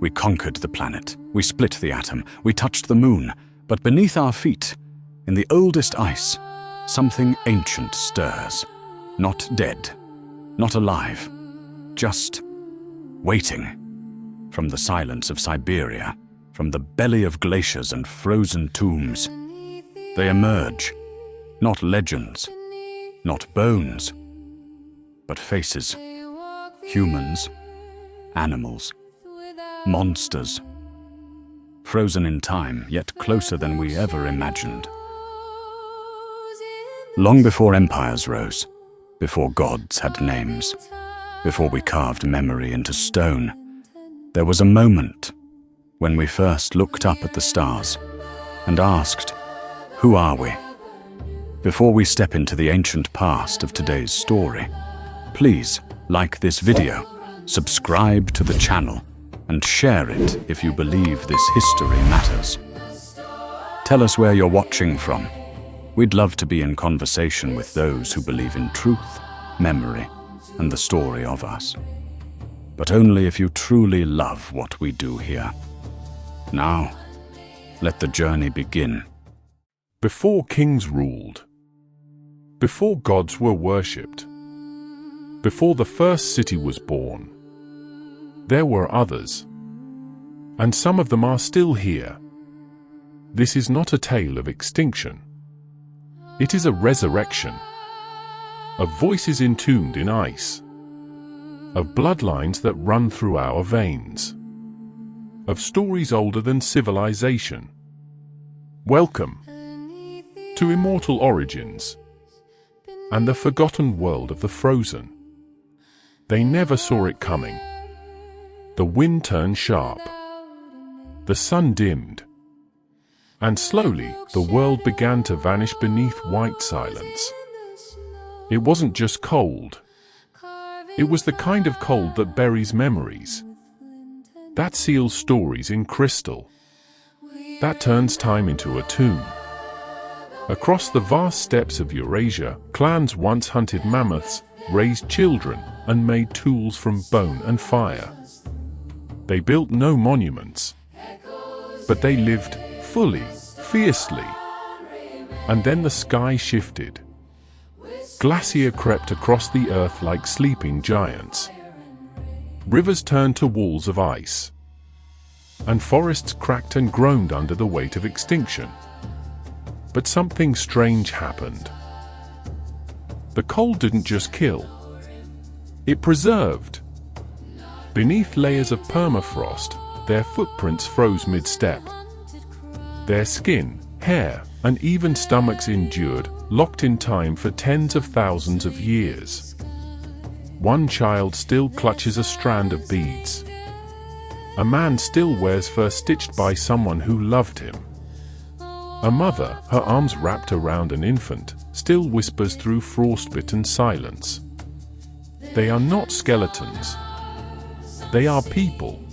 We conquered the planet. We split the atom. We touched the moon. But beneath our feet, in the oldest ice, something ancient stirs. Not dead, not alive, just waiting. From the silence of Siberia, from the belly of glaciers and frozen tombs, they emerge, not legends, not bones, but faces. Humans, animals, monsters, frozen in time, yet closer than we ever imagined. Long before empires rose, before gods had names, before we carved memory into stone, there was a moment when we first looked up at the stars and asked, who are we? Before we step into the ancient past of today's story, please like this video, subscribe to the channel, and share it if you believe this history matters. Tell us where you're watching from. We'd love to be in conversation with those who believe in truth, memory, and the story of us. But only if you truly love what we do here. Now, let the journey begin. Before kings ruled, before gods were worshipped, before the first city was born, there were others, and some of them are still here. This is not a tale of extinction. It is a resurrection, of voices entombed in ice, of bloodlines that run through our veins, of stories older than civilization. Welcome to Immortal Origins and the forgotten world of the frozen. They never saw it coming. The wind turned sharp, the sun dimmed, and slowly the world began to vanish beneath white silence. It wasn't just cold. It was the kind of cold that buries memories, that seals stories in crystal, that turns time into a tomb. Across the vast steppes of Eurasia, clans once hunted mammoths, raised children, and made tools from bone and fire. They built no monuments, but they lived fully, fiercely. And then the sky shifted. Glacier crept across the earth like sleeping giants. Rivers turned to walls of ice, and forests cracked and groaned under the weight of extinction. But something strange happened. The cold didn't just kill, it preserved. Beneath layers of permafrost, their footprints froze mid-step. Their skin, hair, and even stomachs endured, locked in time for tens of thousands of years. One child still clutches a strand of beads. A man still wears fur stitched by someone who loved him. A mother, her arms wrapped around an infant, still whispers through frostbitten silence. They are not skeletons. They are people.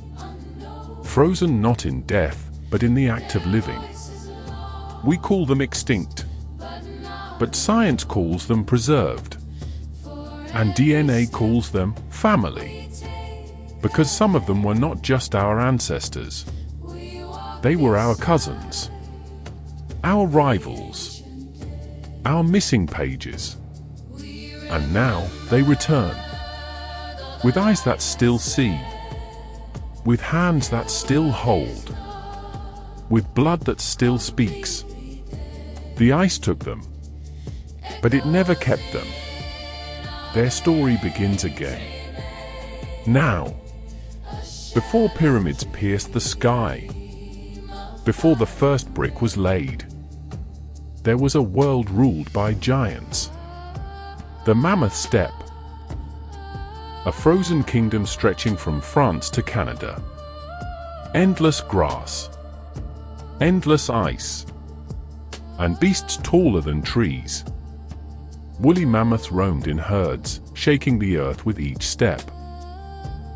Frozen not in death, but in the act of living. We call them extinct, but science calls them preserved. And DNA calls them family. Because some of them were not just our ancestors. They were our cousins, our rivals, our missing pages. And now they return. With eyes that still see, with hands that still hold, with blood that still speaks. The ice took them, but it never kept them. Their story begins again. Now, before pyramids pierced the sky, before the first brick was laid, there was a world ruled by giants. The Mammoth Steppe, a frozen kingdom stretching from France to Canada. Endless grass, endless ice, and beasts taller than trees. Woolly mammoths roamed in herds, shaking the earth with each step.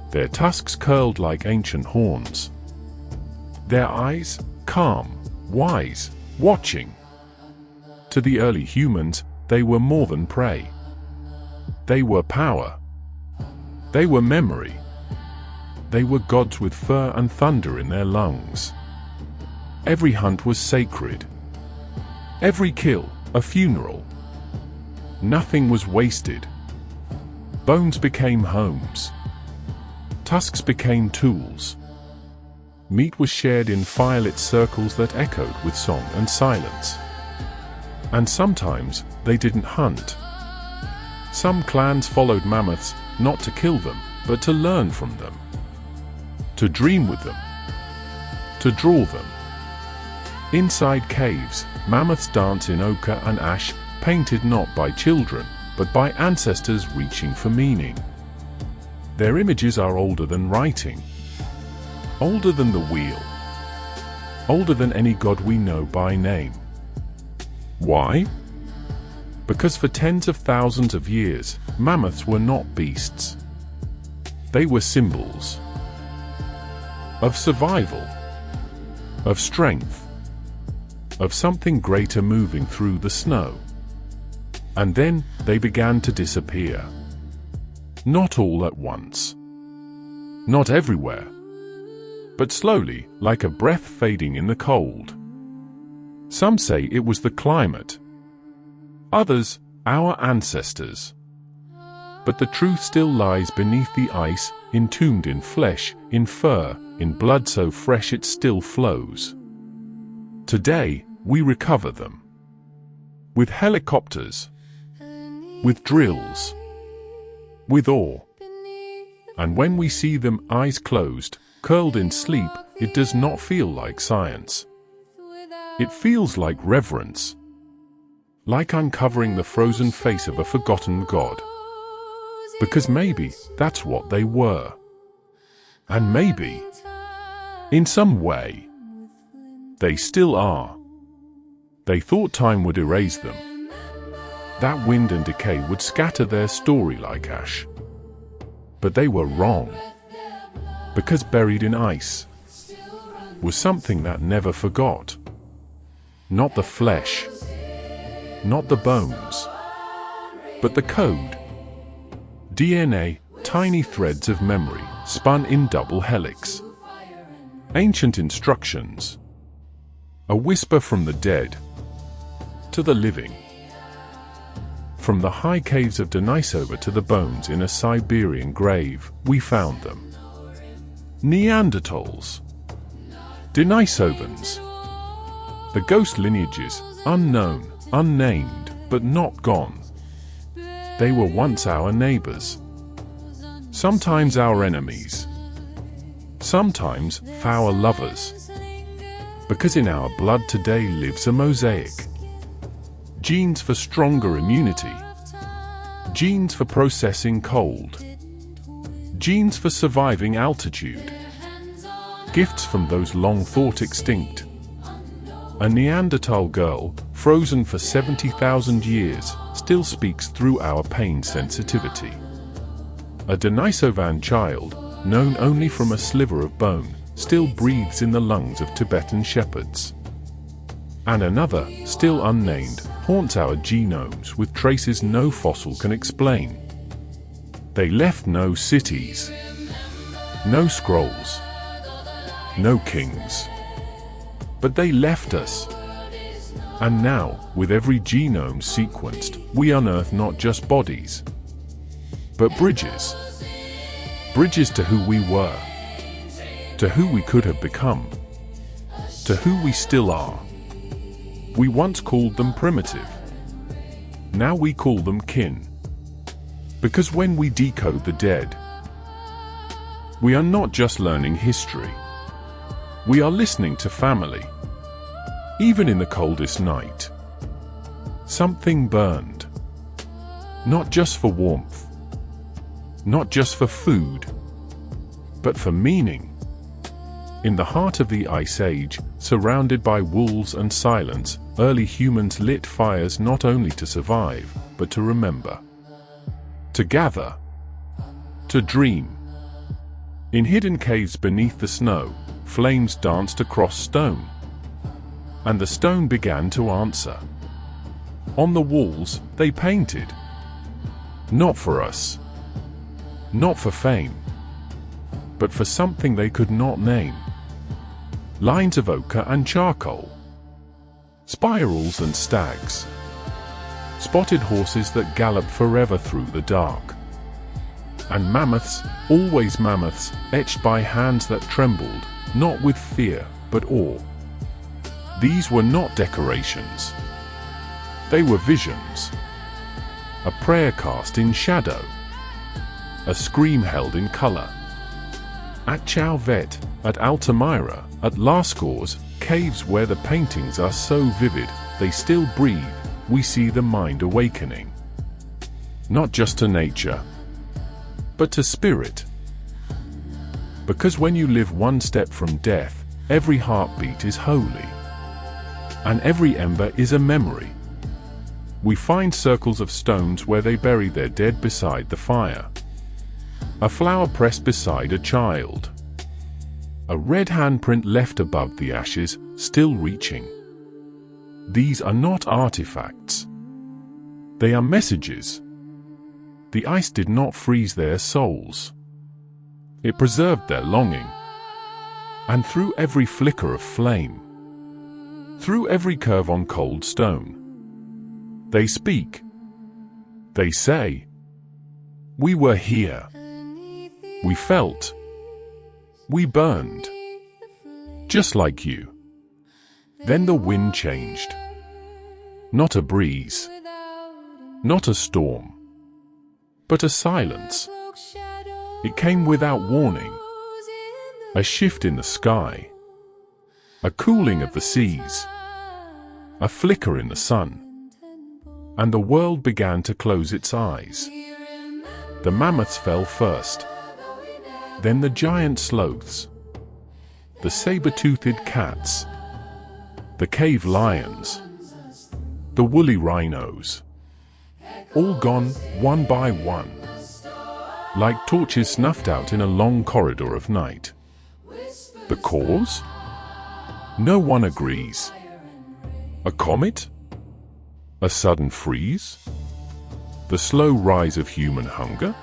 Their tusks curled like ancient horns. Their eyes, calm, wise, watching. To the early humans, they were more than prey. They were power. They were memory. They were gods with fur and thunder in their lungs. Every hunt was sacred. Every kill, a funeral. Nothing was wasted. Bones became homes. Tusks became tools. Meat was shared in firelit circles that echoed with song and silence. And sometimes they didn't hunt. Some clans followed mammoths, not to kill them, but to learn from them. To dream with them. To draw them. Inside caves, mammoths dance in ochre and ash, painted not by children, but by ancestors reaching for meaning. Their images are older than writing. Older than the wheel. Older than any god we know by name. Why? Because for tens of thousands of years, mammoths were not beasts. They were symbols of survival, of strength, of something greater moving through the snow. And then they began to disappear. Not all at once. Not everywhere. But slowly, like a breath fading in the cold. Some say it was the climate. Others, our ancestors. But the truth still lies beneath the ice, entombed in flesh, in fur, in blood so fresh it still flows. Today, we recover them. With helicopters. With drills. With awe. And when we see them eyes closed, curled in sleep, it does not feel like science. It feels like reverence. Like uncovering the frozen face of a forgotten god. Because maybe that's what they were. And maybe, in some way, they still are. They thought time would erase them. That wind and decay would scatter their story like ash. But they were wrong. Because buried in ice was something that never forgot. Not the flesh, not the bones, but the code. DNA, tiny threads of memory, spun in double helix. Ancient instructions. A whisper from the dead to the living. From the high caves of Denisova to the bones in a Siberian grave, we found them. Neanderthals. Denisovans. The ghost lineages, unknown, unnamed, but not gone. They were once our neighbors. Sometimes our enemies. Sometimes foul lovers. Because in our blood today lives a mosaic. Genes for stronger immunity. Genes for processing cold. Genes for surviving altitude. Gifts from those long thought extinct. A Neanderthal girl, frozen for 70,000 years, still speaks through our pain sensitivity. A Denisovan child, known only from a sliver of bone, still breathes in the lungs of Tibetan shepherds. And another, still unnamed, haunts our genomes with traces no fossil can explain. They left no cities, no scrolls, no kings. But they left us. And now, with every genome sequenced, we unearth not just bodies, but bridges. Bridges to who we were, to who we could have become, to who we still are. We once called them primitive. Now we call them kin. Because when we decode the dead, we are not just learning history. We are listening to family. Even in the coldest night, something burned. Not just for warmth, not just for food, but for meaning. In the heart of the Ice Age, surrounded by wolves and silence, early humans lit fires not only to survive, but to remember. To gather. To dream. In hidden caves beneath the snow, flames danced across stone. And the stone began to answer. On the walls, they painted. Not for us. Not for fame. but for something they could not name. Lines of ochre and charcoal, spirals and stags, spotted horses that galloped forever through the dark, and mammoths, always mammoths, etched by hands that trembled, not with fear, but awe. These were not decorations. They were visions. A prayer cast in shadow. A scream held in color. At Chauvet, at Altamira, at Lascaux, caves where the paintings are so vivid, they still breathe, we see the mind awakening. Not just to nature, but to spirit. Because when you live one step from death, every heartbeat is holy. And every ember is a memory. We find circles of stones where they bury their dead beside the fire. A flower pressed beside a child. A red handprint left above the ashes, still reaching. These are not artifacts. They are messages. The ice did not freeze their souls. It preserved their longing. And through every flicker of flame, through every curve on cold stone, they speak. They say, "We were here. We felt. We burned. Just like you." Then the wind changed. Not a breeze. Not a storm. But a silence. It came without warning. A shift in the sky. A cooling of the seas. A flicker in the sun. And the world began to close its eyes. The mammoths fell first. Then the giant sloths. The saber-toothed cats. The cave lions. The woolly rhinos. All gone, one by one. Like torches snuffed out in a long corridor of night. The cause? No one agrees. A comet? A sudden freeze? The slow rise of human hunger?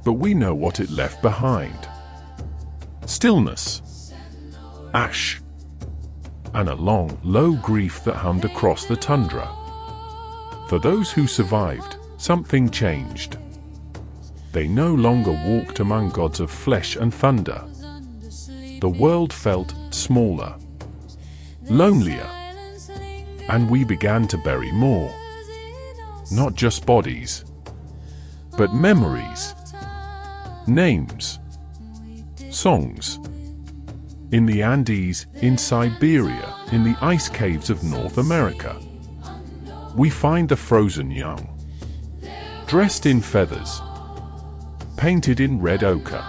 But we know what it left behind. Stillness. Ash. And a long, low grief that hummed across the tundra. For those who survived, something changed. They no longer walked among gods of flesh and thunder. The world felt smaller, lonelier, and we began to bury more. Not just bodies, but memories, names, songs. In the Andes, in Siberia, in the ice caves of North America, we find the frozen young, dressed in feathers, painted in red ochre,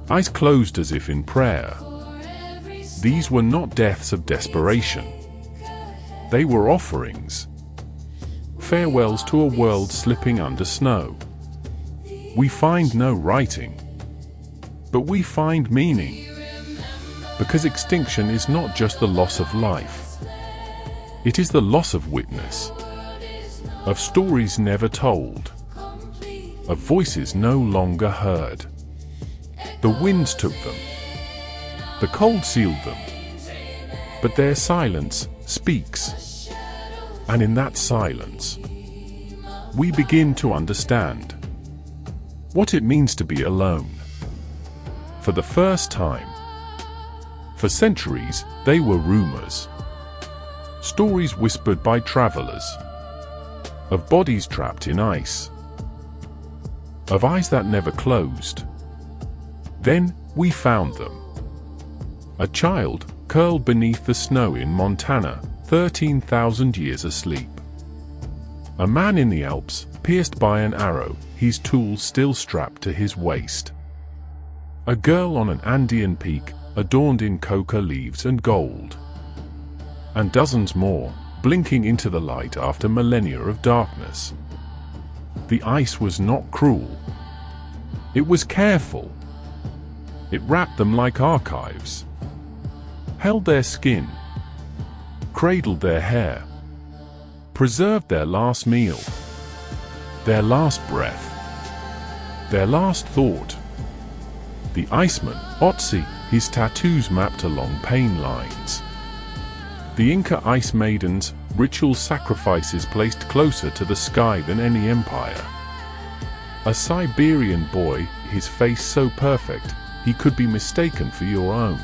eyes closed as if in prayer. These were not deaths of desperation. They were offerings. Farewells to a world slipping under snow. We find no writing, but we find meaning. Because extinction is not just the loss of life. It is the loss of witness, of stories never told, of voices no longer heard. The winds took them. The cold sealed them. But their silence speaks. And in that silence, we begin to understand what it means to be alone. For the first time. For centuries, they were rumors. Stories whispered by travelers. Of bodies trapped in ice. Of eyes that never closed. Then, we found them. A child, curled beneath the snow in Montana, 13,000 years asleep. A man in the Alps, pierced by an arrow, his tools still strapped to his waist. A girl on an Andean peak, adorned in coca leaves and gold. And dozens more, blinking into the light after millennia of darkness. The ice was not cruel. It was careful. It wrapped them like archives. Held their skin. Cradled their hair. Preserved their last meal. Their last breath. Their last thought. The Iceman, Otzi, his tattoos mapped along pain lines. The Inca ice maidens, ritual sacrifices placed closer to the sky than any empire. A Siberian boy, his face so perfect, he could be mistaken for your own.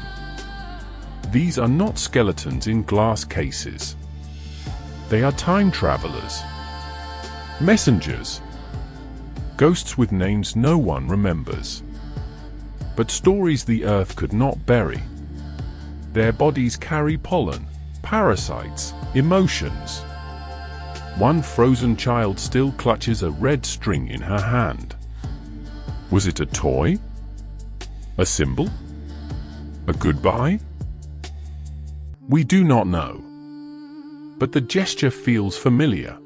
These are not skeletons in glass cases. They are time travelers, messengers, ghosts with names no one remembers. But stories the earth could not bury. Their bodies carry pollen, parasites, emotions. One frozen child still clutches a red string in her hand. Was it a toy? A symbol? A goodbye? We do not know. But the gesture feels familiar.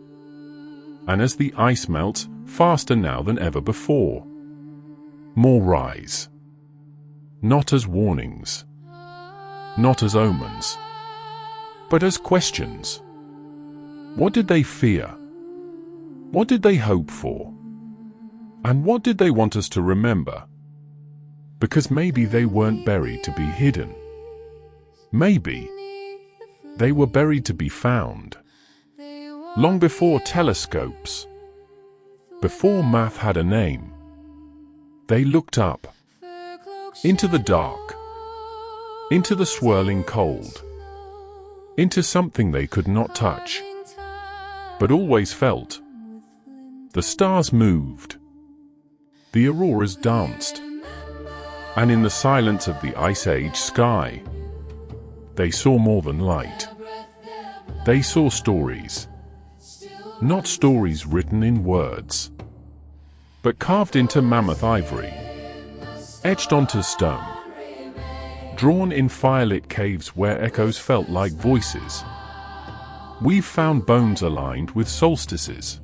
And as the ice melts, faster now than ever before, more rise. Not as warnings, not as omens, but as questions. What did they fear? What did they hope for? And what did they want us to remember? Because maybe they weren't buried to be hidden. Maybe they were buried to be found. Long before telescopes, before math had a name, they looked up, into the dark, into the swirling cold, into something they could not touch, but always felt. The stars moved, the auroras danced, and in the silence of the Ice Age sky, they saw more than light. They saw stories. Not stories written in words, but carved into mammoth ivory, etched onto stone, drawn in firelit caves where echoes felt like voices. We've found bones aligned with solstices,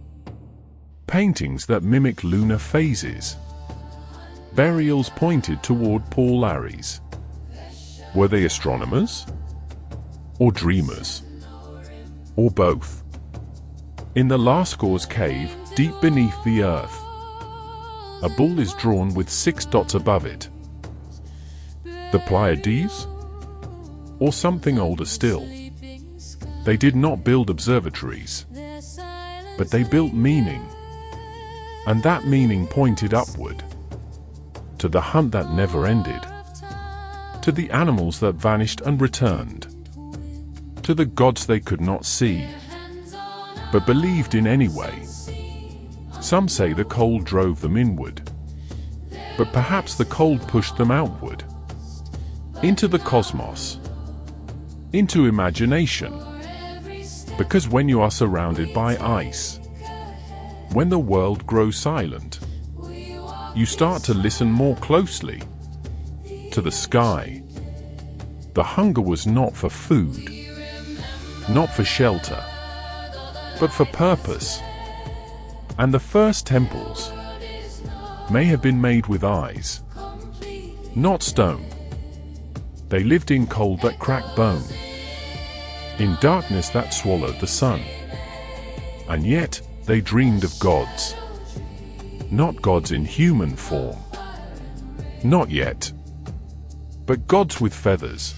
paintings that mimic lunar phases, burials pointed toward polaries. Were they astronomers? Or dreamers? Or both? In the Lascau's cave, deep beneath the earth, a bull is drawn with 6 dots above it. The Pleiades? Or something older still? They did not build observatories, but they built meaning. And that meaning pointed upward, to the hunt that never ended, to the animals that vanished and returned, to the gods they could not see, but believed in anyway. Some say the cold drove them inward, but perhaps the cold pushed them outward, into the cosmos, into imagination. Because when you are surrounded by ice, when the world grows silent, you start to listen more closely to the sky. The hunger was not for food, not for shelter, but for purpose. And the first temples may have been made with eyes, not stone. They lived in cold that cracked bone, in darkness that swallowed the sun. And yet they dreamed of gods, not gods in human form. Not yet. But gods with feathers,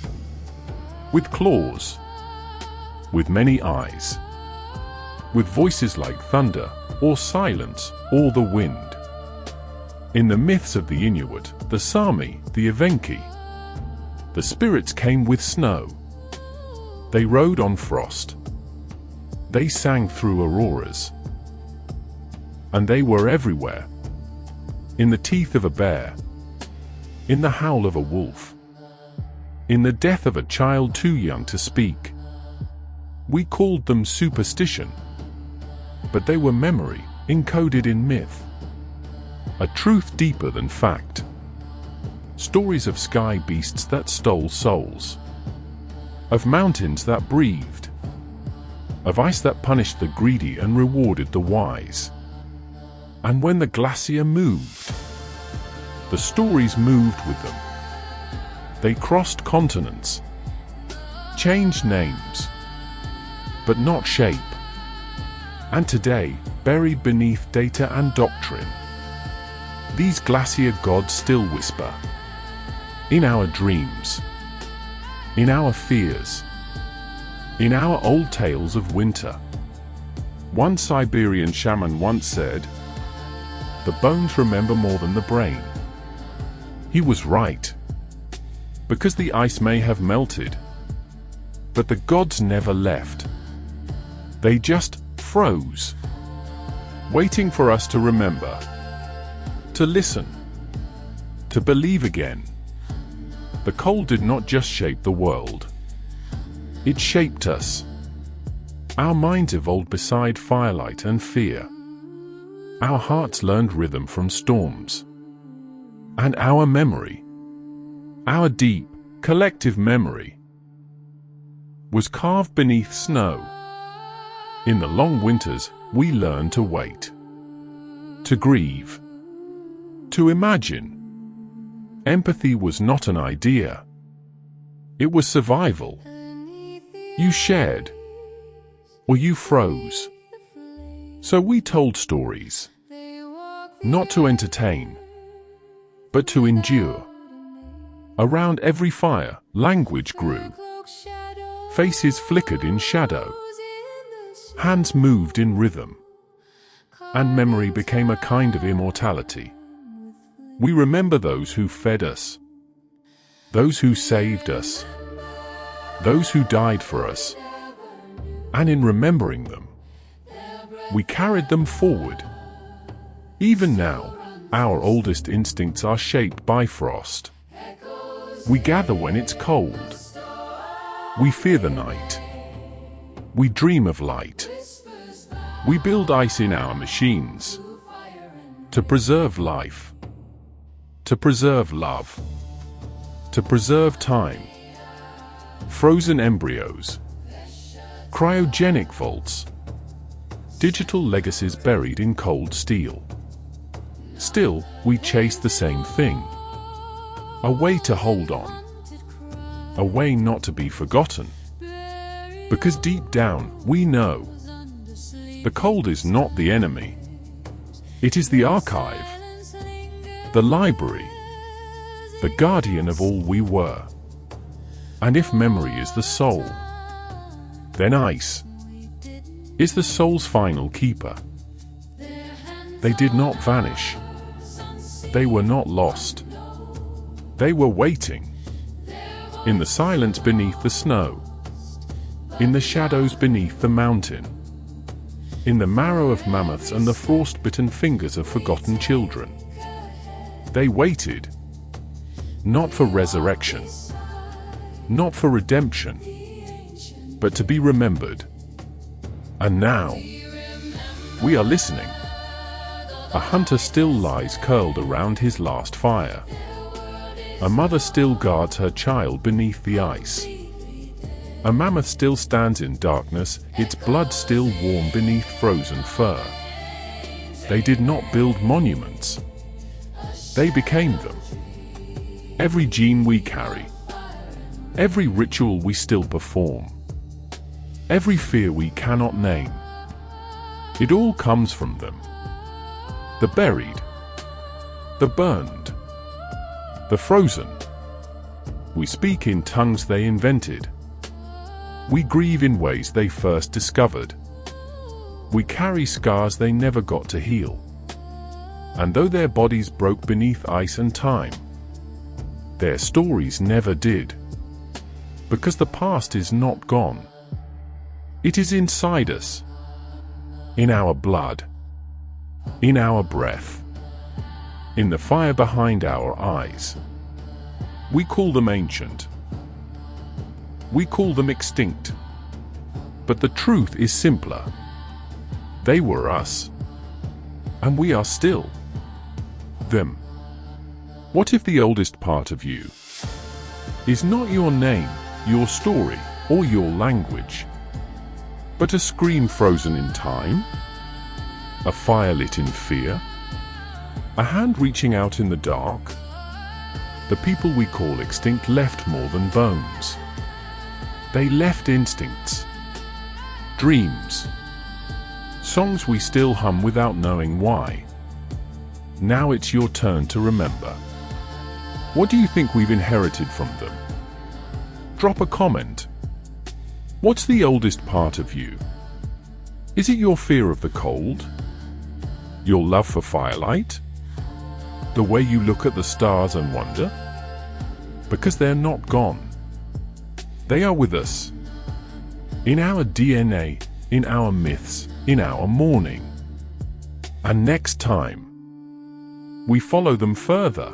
with claws, with many eyes, with voices like thunder, or silence, or the wind. In the myths of the Inuit, the Sami, the Evenki, the spirits came with snow. They rode on frost. They sang through auroras. And they were everywhere. In the teeth of a bear, in the howl of a wolf, in the death of a child too young to speak. We called them superstition, but they were memory, encoded in myth. A truth deeper than fact. Stories of sky beasts that stole souls, of mountains that breathed, of ice that punished the greedy and rewarded the wise. And when the glacier moved, the stories moved with them. They crossed continents, changed names, but not shape. And today, buried beneath data and doctrine, these glacier gods still whisper, in our dreams, in our fears, in our old tales of winter. One Siberian shaman once said, "The bones remember more than the brain." He was right, because the ice may have melted, but the gods never left. They just froze, waiting for us to remember, to listen, to believe again. The cold did not just shape the world. It shaped us. Our minds evolved beside firelight and fear. Our hearts learned rhythm from storms. And our memory, our deep, collective memory, was carved beneath snow. In the long winters, we learned to wait, to grieve, to imagine. Empathy was not an idea. It was survival. You shared, or you froze. So we told stories, not to entertain, but to endure. Around every fire, language grew. Faces flickered in shadow. Hands moved in rhythm. And memory became a kind of immortality. We remember those who fed us, those who saved us, those who died for us. And in remembering them, we carried them forward. Even now, our oldest instincts are shaped by frost. We gather when it's cold. We fear the night. We dream of light. We build ice in our machines to preserve life, to preserve love, to preserve time. Frozen embryos, cryogenic vaults, digital legacies buried in cold steel. Still, we chase the same thing. A way to hold on. A way not to be forgotten. Because deep down, we know the cold is not the enemy. It is the archive, the library, the guardian of all we were. And if memory is the soul, then ice is the soul's final keeper. They did not vanish. They were not lost. They were waiting. In the silence beneath the snow. In the shadows beneath the mountain. In the marrow of mammoths and the frost-bitten fingers of forgotten children. They waited. Not for resurrection. Not for redemption. But to be remembered. And now, we are listening. A hunter still lies curled around his last fire. A mother still guards her child beneath the ice. A mammoth still stands in darkness, its blood still warm beneath frozen fur. They did not build monuments. They became them. Every gene we carry, every ritual we still perform, every fear we cannot name, it all comes from them. The buried, the burned, the frozen. We speak in tongues they invented. We grieve in ways they first discovered. We carry scars they never got to heal. And though their bodies broke beneath ice and time, their stories never did. Because the past is not gone. It is inside us, in our blood, in our breath, in the fire behind our eyes. We call them ancient. We call them extinct. But the truth is simpler. They were us. And we are still them. What if the oldest part of you is not your name, your story, or your language, but a scream frozen in time? A fire lit in fear? A hand reaching out in the dark? The people we call extinct left more than bones. They left instincts, dreams, songs we still hum without knowing why. Now it's your turn to remember. What do you think we've inherited from them? Drop a comment. What's the oldest part of you? Is it your fear of the cold? Your love for firelight? The way you look at the stars and wonder? Because they're not gone. They are with us. In our DNA, in our myths, in our mourning. And next time, we follow them further.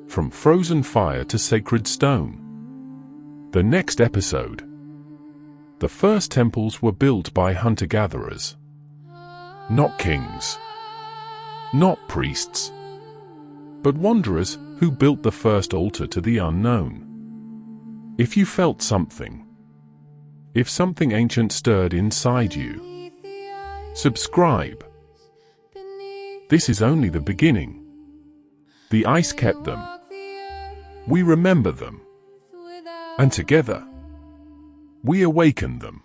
From frozen fire to sacred stone. The next episode. The first temples were built by hunter-gatherers. Not kings. Not priests. But wanderers who built the first altar to the unknown. If you felt something, if something ancient stirred inside you, subscribe. This is only the beginning. The ice kept them. We remember them. And together, we awaken them.